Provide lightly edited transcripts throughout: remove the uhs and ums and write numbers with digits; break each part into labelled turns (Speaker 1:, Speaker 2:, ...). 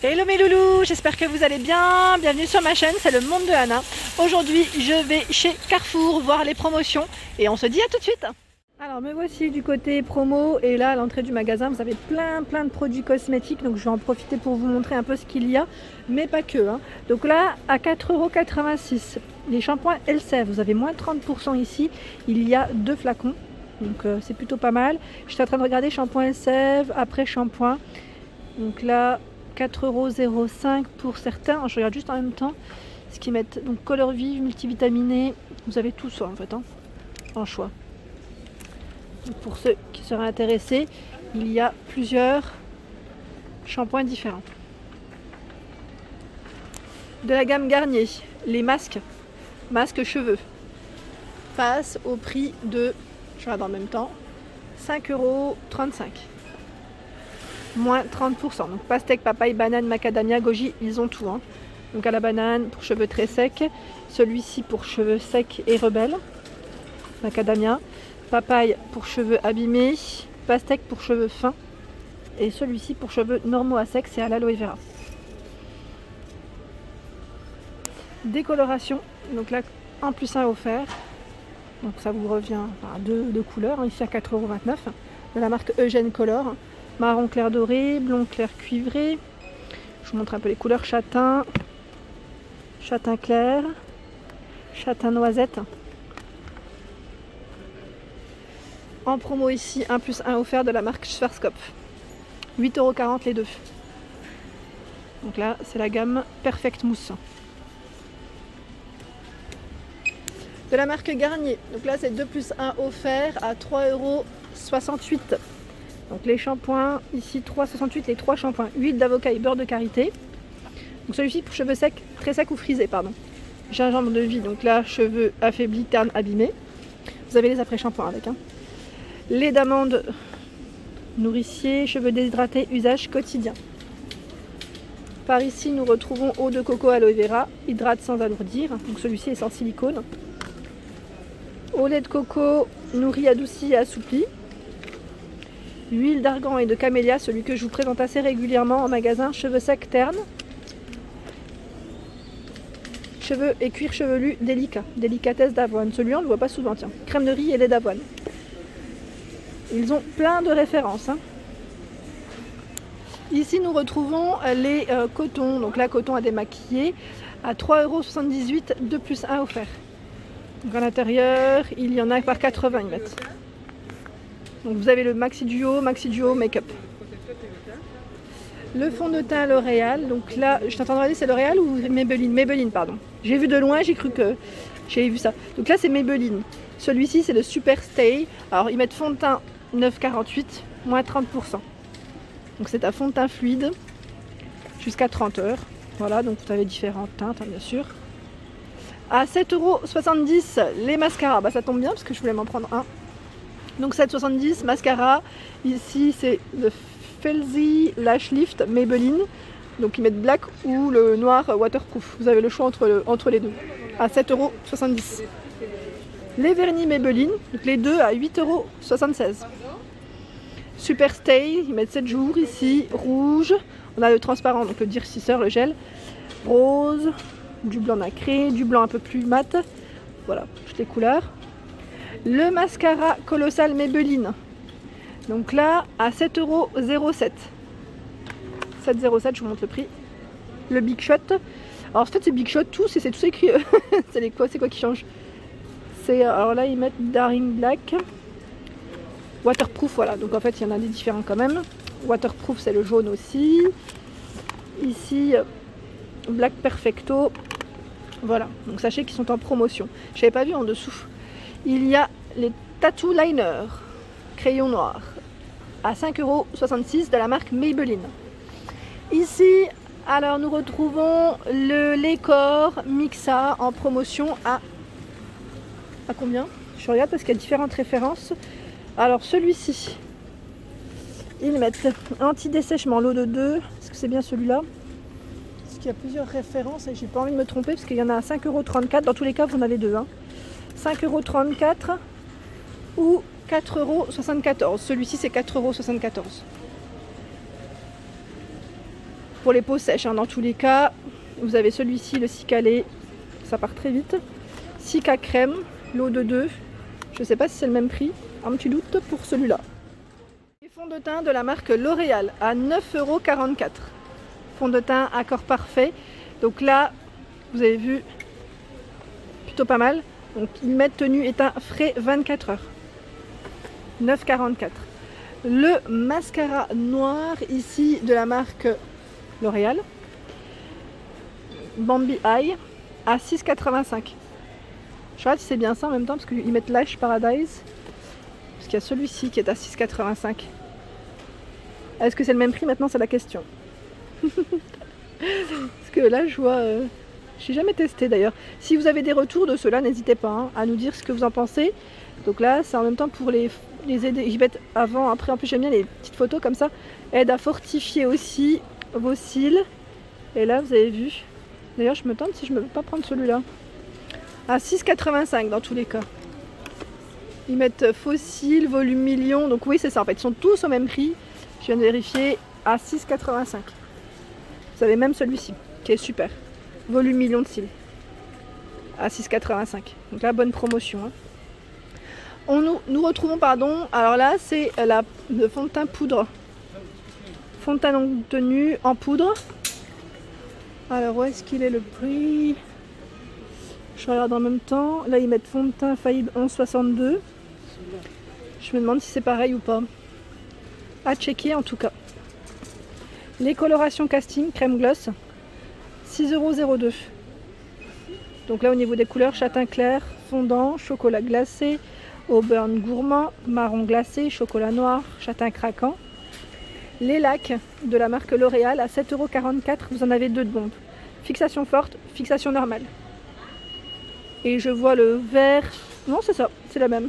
Speaker 1: Hello mes loulous, j'espère que vous allez bien, bienvenue sur ma chaîne, c'est le monde de Anna. Aujourd'hui je vais chez Carrefour voir les promotions et on se dit à tout de suite. Alors me voici du côté promo et là à l'entrée du magasin vous avez plein de produits cosmétiques, donc je vais en profiter pour vous montrer un peu ce qu'il y a, mais pas que. Donc là à 4,86 €, les shampoings Elseve, vous avez moins 30% ici, il y a 2 flacons, donc c'est plutôt pas mal. J'étais en train de regarder shampoing Elseve, après shampoing, donc là 4,05 € pour certains. Je regarde juste en même temps ce qu'ils mettent. Donc couleur vive, multivitaminé, vous avez tout ça en fait, en choix. Donc pour ceux qui seraient intéressés, il y a plusieurs shampoings différents. De la gamme Garnier, les masques cheveux passent au prix de, je regarde en même temps, 5,35 €. Moins 30%. Donc pastèque, papaye, banane, macadamia, goji, ils ont tout. Donc à la banane pour cheveux très secs, celui-ci pour cheveux secs et rebelles, macadamia, papaye pour cheveux abîmés, pastèque pour cheveux fins et celui-ci pour cheveux normaux à sec, c'est à l'aloe vera. Décoloration, donc là en plus un offert, donc ça vous revient à deux couleurs, ici à 4,29 € de la marque Eugène Color. Marron clair doré, blond clair cuivré. Je vous montre un peu les couleurs. Châtain, châtain clair, châtain noisette. En promo ici, 1 plus 1 offert de la marque Schwarzkopf. 8,40 € les deux. Donc là, c'est la gamme Perfect Mousse. De la marque Garnier. Donc là, c'est 2 plus 1 offert à 3,68 €. Donc les shampoings, ici 3,68 €, les 3 shampoings, huile d'avocat et beurre de karité. Donc celui-ci pour cheveux secs, très secs ou frisés, pardon. Gingembre de vie, donc là, cheveux affaiblis, ternes, abîmés. Vous avez les après-shampoings avec. Lait d'amande nourricier, cheveux déshydratés, usage quotidien. Par ici, nous retrouvons eau de coco aloe vera, hydrate sans alourdir. Donc celui-ci est sans silicone. Au lait de coco, nourri, adouci et assoupli. Huile d'argan et de camélia, celui que je vous présente assez régulièrement en magasin, cheveux secs ternes. Cheveux et cuir chevelu délicat, délicatesse d'avoine. Celui-là on ne le voit pas souvent, tiens. Crème de riz et lait d'avoine. Ils ont plein de références. Ici nous retrouvons les cotons, donc là coton à démaquiller à 3,78 €, 2 plus 1 offert. Donc à l'intérieur, il y en a par 80 ils mettent. Donc vous avez le Maxi Duo Make-up. Le fond de teint L'Oréal. Donc là, je t'entends regarder, c'est L'Oréal ou Maybelline? Maybelline, pardon. J'ai vu de loin, j'ai cru que j'avais vu ça. Donc là, c'est Maybelline. Celui-ci, c'est le Super Stay. Alors, ils mettent fond de teint 9,48 €, moins 30%. Donc c'est un fond de teint fluide jusqu'à 30 heures. Voilà, donc vous avez différentes teintes, bien sûr. À 7,70 € les mascaras. Bah, ça tombe bien parce que je voulais m'en prendre un. Donc 7,70 € mascara. Ici c'est le Felzy Lash Lift Maybelline. Donc ils mettent black ou le noir waterproof. Vous avez le choix entre les deux. À 7,70 €. Les vernis Maybelline. Donc les deux à 8,76 €. Super Stay. Ils mettent 7 jours ici. Rouge. On a le transparent, donc le durcisseur, le gel. Rose. Du blanc nacré. Du blanc un peu plus mat. Voilà, toutes les couleurs. Le mascara colossal Maybelline. Donc là, à 7,07 €. 7,07 €, je vous montre le prix. Le Big Shot. Alors en fait, c'est Big Shot, tout, c'est tout écrit. C'est quoi qui change? Alors là, ils mettent Daring Black. Waterproof, voilà. Donc en fait, il y en a des différents quand même. Waterproof, c'est le jaune aussi. Ici, Black Perfecto. Voilà. Donc sachez qu'ils sont en promotion. Je n'avais pas vu en dessous. Il y a les Tattoo Liner, crayon noir, à 5,66 € de la marque Maybelline. Ici, alors nous retrouvons le Lecor Mixa en promotion à combien? Je regarde parce qu'il y a différentes références. Alors celui-ci, ils mettent anti-dessèchement, l'eau de 2. Est-ce que c'est bien celui-là? Parce qu'il y a plusieurs références et j'ai pas envie de me tromper parce qu'il y en a à 5,34 €. Dans tous les cas, vous en avez deux. 5,34 € ou 4,74 €. Celui-ci, c'est 4,74 €. pour les peaux sèches, hein. Dans tous les cas, vous avez celui-ci, le Cicalé, ça part très vite. Cica crème, l'eau de 2. Je ne sais pas si c'est le même prix, un petit doute pour celui-là. Les fonds de teint de la marque L'Oréal à 9,44 €. Fond de teint accord parfait. Donc là, vous avez vu, plutôt pas mal. Donc ils mettent tenue et teint frais 24 heures. 9,44 €. Le mascara noir ici de la marque L'Oréal, Bambi Eye, à 6,85 €. Je sais pas si c'est bien ça en même temps parce qu'ils mettent Lash Paradise. Parce qu'il y a celui-ci qui est à 6,85 €. Est-ce que c'est le même prix maintenant? C'est la question. Parce que là je vois... j'ai jamais testé d'ailleurs. Si vous avez des retours de cela, n'hésitez pas hein, à nous dire ce que vous en pensez. Donc là c'est en même temps pour les aider. Ils mettent avant, après. En plus j'aime bien les petites photos comme ça. Aide à fortifier aussi vos cils. Et là vous avez vu. D'ailleurs je me tente si je ne peux pas prendre celui-là. À 6,85 € dans tous les cas. Ils mettent fossiles, volume million. Donc oui c'est ça en fait. Ils sont tous au même prix. Je viens de vérifier à 6,85 €. Vous avez même celui-ci qui est super. Volume million de cils. À 6,85 €. Donc là bonne promotion. Hein. Nous retrouvons pardon. Alors là c'est le fond de teint poudre. Fond de teint longue tenue en poudre. Alors où est-ce qu'il est le prix? Je regarde en même temps. Là ils mettent fond de teint Faïd 11,62 €. Je me demande si c'est pareil ou pas. À checker en tout cas. Les colorations casting crème gloss 6,02 €. Donc là au niveau des couleurs, châtain clair, fondant, chocolat glacé, auburn gourmand, marron glacé, chocolat noir, châtain craquant. Les lacs de la marque L'Oréal à 7,44 €, vous en avez 2 de bombes. Fixation forte, fixation normale. Et je vois le vert, non c'est ça, c'est la même.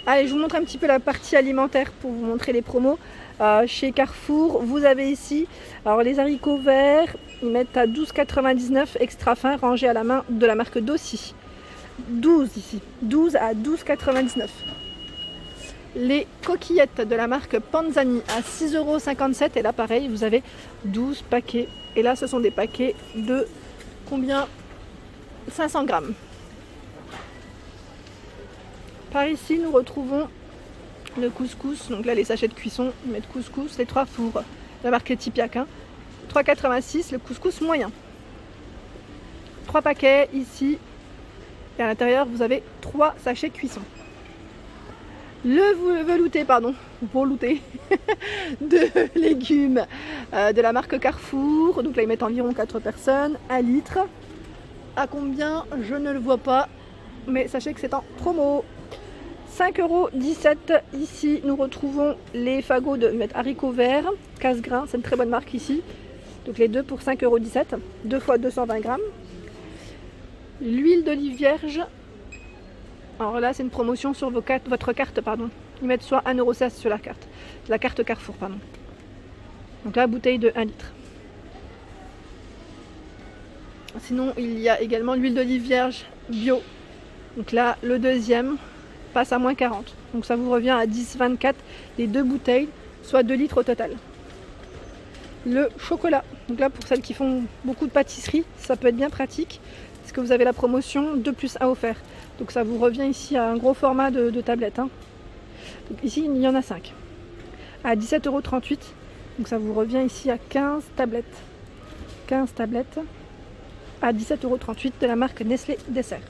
Speaker 1: Allez, je vous montre un petit peu la partie alimentaire pour vous montrer les promos. Chez Carrefour, vous avez ici, alors les haricots verts, ils mettent à 12,99 € extra fin, rangé à la main de la marque Dossi. 12 ici, 12 à 12,99 €. Les coquillettes de la marque Panzani à 6,57 € et là pareil, vous avez 12 paquets. Et là, ce sont des paquets de combien? 500 grammes. Par ici, nous retrouvons le couscous. Donc là, les sachets de cuisson, ils mettent couscous, les 3 fours, la marque Tipiak. 3,86 €, le couscous moyen. 3 paquets ici. Et à l'intérieur, vous avez 3 sachets de cuisson. Le velouté, de légumes de la marque Carrefour. Donc là, ils mettent environ 4 personnes, 1 litre. À combien? Je ne le vois pas. Mais sachez que c'est en promo. 5,17 € ici, nous retrouvons les fagots de haricots verts, casse-grains, c'est une très bonne marque ici. Donc les deux pour 5,17 €, 2 fois 220 grammes. L'huile d'olive vierge, alors là c'est une promotion sur votre carte, pardon. Ils mettent soit 1,16 € sur la carte Carrefour, pardon. Donc là, bouteille de 1 litre. Sinon, il y a également l'huile d'olive vierge bio. Donc là, le deuxième passe à moins 40. Donc ça vous revient à 10,24 les 2 bouteilles, soit 2 litres au total. Le chocolat. Donc là, pour celles qui font beaucoup de pâtisserie, ça peut être bien pratique. Parce que vous avez la promotion 2 plus 1 offert. Donc ça vous revient ici à un gros format de tablette. Hein. Donc ici, il y en a 5. À 17,38 €. Donc ça vous revient ici à 15 tablettes. 15 tablettes à 17,38 € de la marque Nestlé Dessert.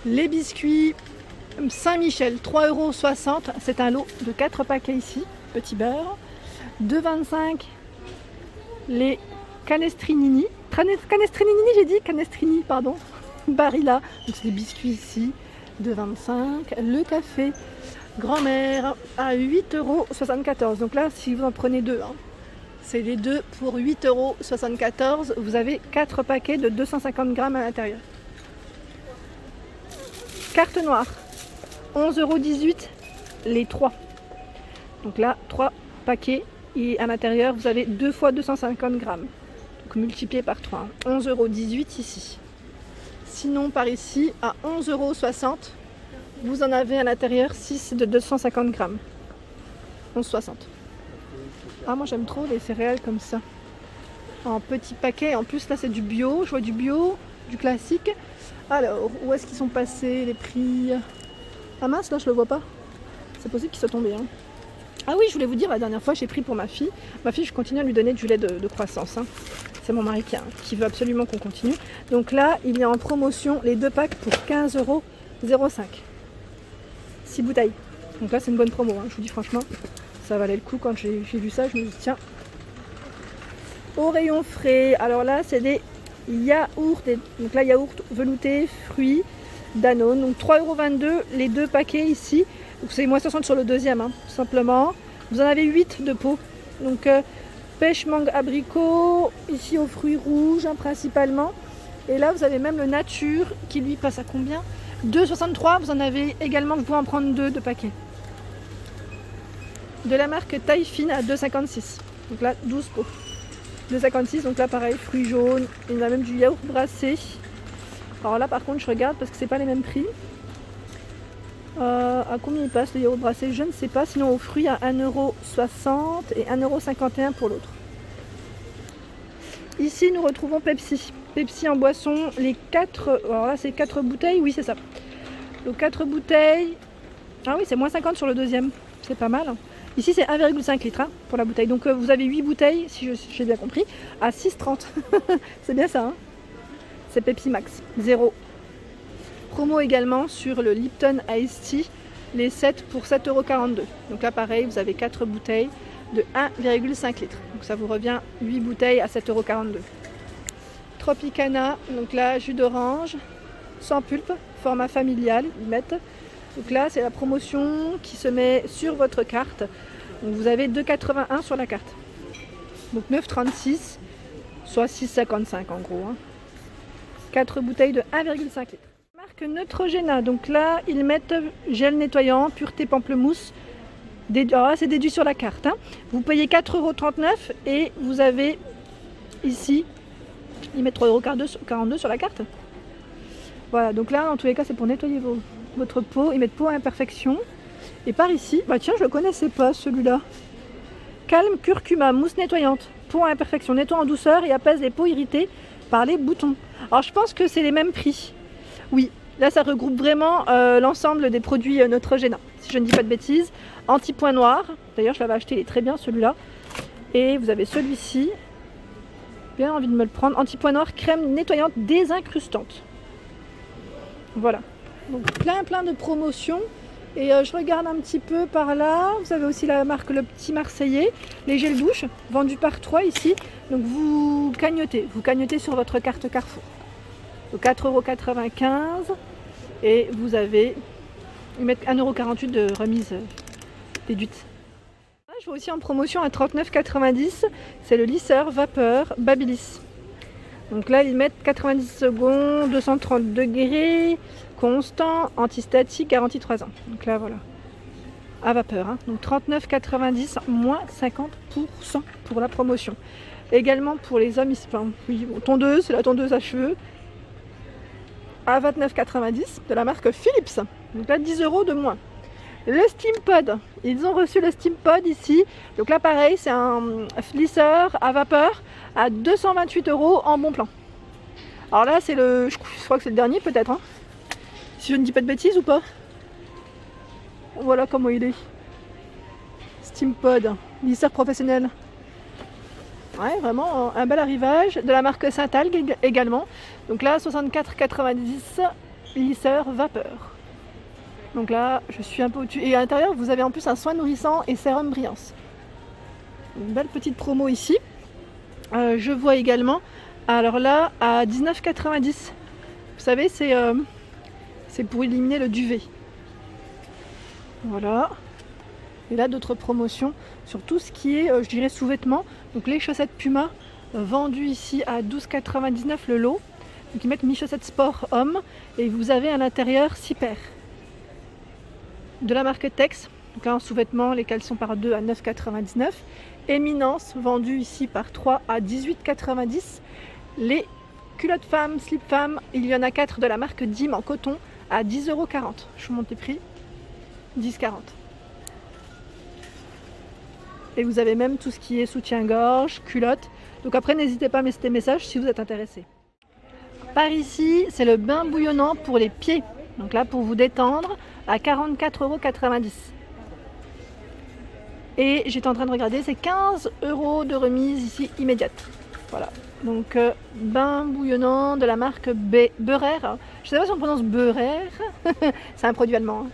Speaker 1: Les biscuits Saint-Michel, 3,60 €. C'est un lot de 4 paquets ici. Petit beurre. 2,25 €. Les Canestrini. Canestrini, j'ai dit Canestrini, pardon. Barilla. Donc c'est des biscuits ici. 2,25 €. Le café grand-mère à 8,74 €. Donc là, si vous en prenez 2, hein, c'est les 2 pour 8,74 €. Vous avez 4 paquets de 250 grammes à l'intérieur. Carte noire, 11,18 € les 3. Donc là, 3 paquets et à l'intérieur, vous avez 2 fois 250 grammes. Donc multiplié par 3. 11,18 € ici. Sinon, par ici, à 11,60 €, vous en avez à l'intérieur 6 de 250 grammes. 11,60 €. Ah, moi j'aime trop les céréales comme ça. En petits paquets. En plus là c'est du bio. Je vois du bio, du classique. Alors, où est-ce qu'ils sont passés les prix? Ah mince, là je le vois pas. C'est possible qu'ils soient tombés. Hein. Ah oui, je voulais vous dire, la dernière fois j'ai pris pour ma fille. Ma fille, je continue à lui donner du lait de croissance. Hein. C'est mon mari qui veut absolument qu'on continue. Donc là, il y a en promotion les 2 packs pour 15,05 €. 6 bouteilles. Donc là, c'est une bonne promo. Hein. Je vous dis franchement, ça valait le coup. Quand j'ai vu ça, je me suis dit, tiens. Au rayon frais, alors là, c'est des yaourts. Donc là, yaourt velouté, fruits, Danone. Donc 3,22 € les 2 paquets ici. Donc c'est moins 60 sur le deuxième, hein, tout simplement. Vous en avez 8 de pots. Donc pêche, mangue, abricot, ici aux fruits rouges hein, principalement. Et là vous avez même le nature qui lui passe à combien? 2,63 €. Vous en avez également, vous pouvez en prendre 2 de paquets. De la marque taille fine à 2,56 €. Donc là 12 pots. 2,56 €, donc là pareil, fruits jaunes. Il y en a même du yaourt brassé. Alors là par contre je regarde parce que c'est pas les mêmes prix. À combien il passe le yaourt brassé? Je ne sais pas. Sinon aux fruits à 1,60 € et 1,51 € pour l'autre. Ici nous retrouvons Pepsi. Pepsi en boisson, les 4. Alors là c'est 4 bouteilles, oui c'est ça. Donc 4 bouteilles. Ah oui, c'est moins 50 sur le deuxième. C'est pas mal. Ici c'est 1,5 litre hein, pour la bouteille. Donc vous avez 8 bouteilles, si j'ai bien compris, à 6,30 €. C'est bien ça. Hein, c'est Pepsi Max. 0. Promo également sur le Lipton Ice Tea, les 7 pour 7,42 €. Donc là pareil, vous avez 4 bouteilles de 1,5 litre. Donc ça vous revient 8 bouteilles à 7,42 €. Tropicana, donc là jus d'orange, sans pulpe, format familial, ils mettent. Donc là c'est la promotion qui se met sur votre carte. Donc vous avez 2,81 € sur la carte. Donc 9,36 €, soit 6,55 € en gros. Hein. 4 bouteilles de 1,5 litre. Marque Neutrogena, donc là ils mettent gel nettoyant, pureté pamplemousse. Alors là c'est déduit sur la carte. Hein. Vous payez 4,39 € et vous avez ici, ils mettent 3,42 € sur la carte. Voilà, donc là en tous les cas c'est pour nettoyer votre peau. Ils mettent peau à imperfection. Et par ici, bah tiens je le connaissais pas celui-là. Calme curcuma, mousse nettoyante, peau à imperfection, nettoie en douceur et apaise les peaux irritées par les boutons. Alors je pense que c'est les mêmes prix. Oui, là ça regroupe vraiment l'ensemble des produits Neutrogena, si je ne dis pas de bêtises. Anti-point noir, d'ailleurs je l'avais acheté, il est très bien celui-là. Et vous avez celui-ci, bien envie de me le prendre. Anti-point noir, crème nettoyante désincrustante. Voilà, donc plein de promotions. Et je regarde un petit peu par là, vous avez aussi la marque Le Petit Marseillais, les gels douche, vendus par 3 ici. Donc vous cagnotez sur votre carte Carrefour. Donc 4,95 € et vous avez, ils mettent 1,48 € de remise déduite. Je vois aussi en promotion à 39,90 €, c'est le lisseur vapeur Babyliss. Donc là ils mettent 90 secondes, 230 degrés, constant, antistatique, garantie 3 ans. Donc là voilà, à vapeur. Hein. Donc 39,90 €, moins 50% pour la promotion. Également pour les hommes, oui, tondeuse, c'est la tondeuse à cheveux. À 29,90 € de la marque Philips. Donc là 10 € de moins. Le Steam Pod, ils ont reçu le Steam Pod ici. Donc là pareil, c'est un lisseur à vapeur à 228 € en bon plan. Alors là c'est je crois que c'est le dernier peut-être. Hein, si je ne dis pas de bêtises ou pas. Voilà comment il est. Steam Pod, lisseur professionnel. Ouais, vraiment un bel arrivage. De la marque Saint-Algue également. Donc là 64,90 € lisseur vapeur. Donc là je suis un peu au-dessus. Et à l'intérieur vous avez en plus un soin nourrissant et sérum brillance. Une belle petite promo ici. Je vois également, alors là à 19,90 €. Vous savez c'est pour éliminer le duvet. Voilà. Et là d'autres promotions sur tout ce qui est je dirais sous-vêtements. Donc les chaussettes Puma vendues ici à 12,99 € le lot. Donc ils mettent mi-chaussettes sport homme et vous avez à l'intérieur 6 paires. De la marque Tex, donc là en sous-vêtements les caleçons par 2 à 9,99 €. Éminence vendue ici par 3 à 18,90 €. Les culottes femmes, slip femmes, il y en a 4 de la marque Dim en coton à 10,40 €. Je vous monte les prix, 10,40 €. Et vous avez même tout ce qui est soutien-gorge, culotte. Donc après, n'hésitez pas à me laisser des messages si vous êtes intéressé. Par ici, c'est le bain bouillonnant pour les pieds. Donc là, pour vous détendre, à 44,90 €. Et j'étais en train de regarder, c'est 15 € de remise ici immédiate. Voilà. Donc bain bouillonnant de la marque Beurer. Je ne sais pas si on prononce Beurer. C'est un produit allemand.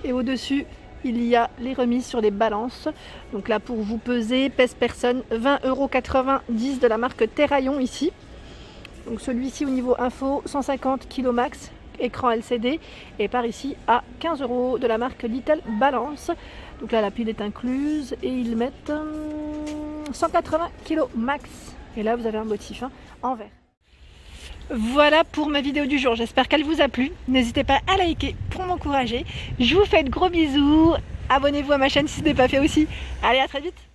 Speaker 1: Et au-dessus, il y a les remises sur les balances. Donc là, pour vous peser, pèse personne, 20,90 € de la marque Terraillon ici. Donc celui-ci au niveau info, 150 kg max, écran LCD. Et par ici à 15 € de la marque Little Balance. Donc là, la pile est incluse et ils mettent 180 kg max. Et là, vous avez un motif en vert. Voilà pour ma vidéo du jour. J'espère qu'elle vous a plu. N'hésitez pas à liker pour m'encourager. Je vous fais de gros bisous. Abonnez-vous à ma chaîne si ce n'est pas fait aussi. Allez, à très vite.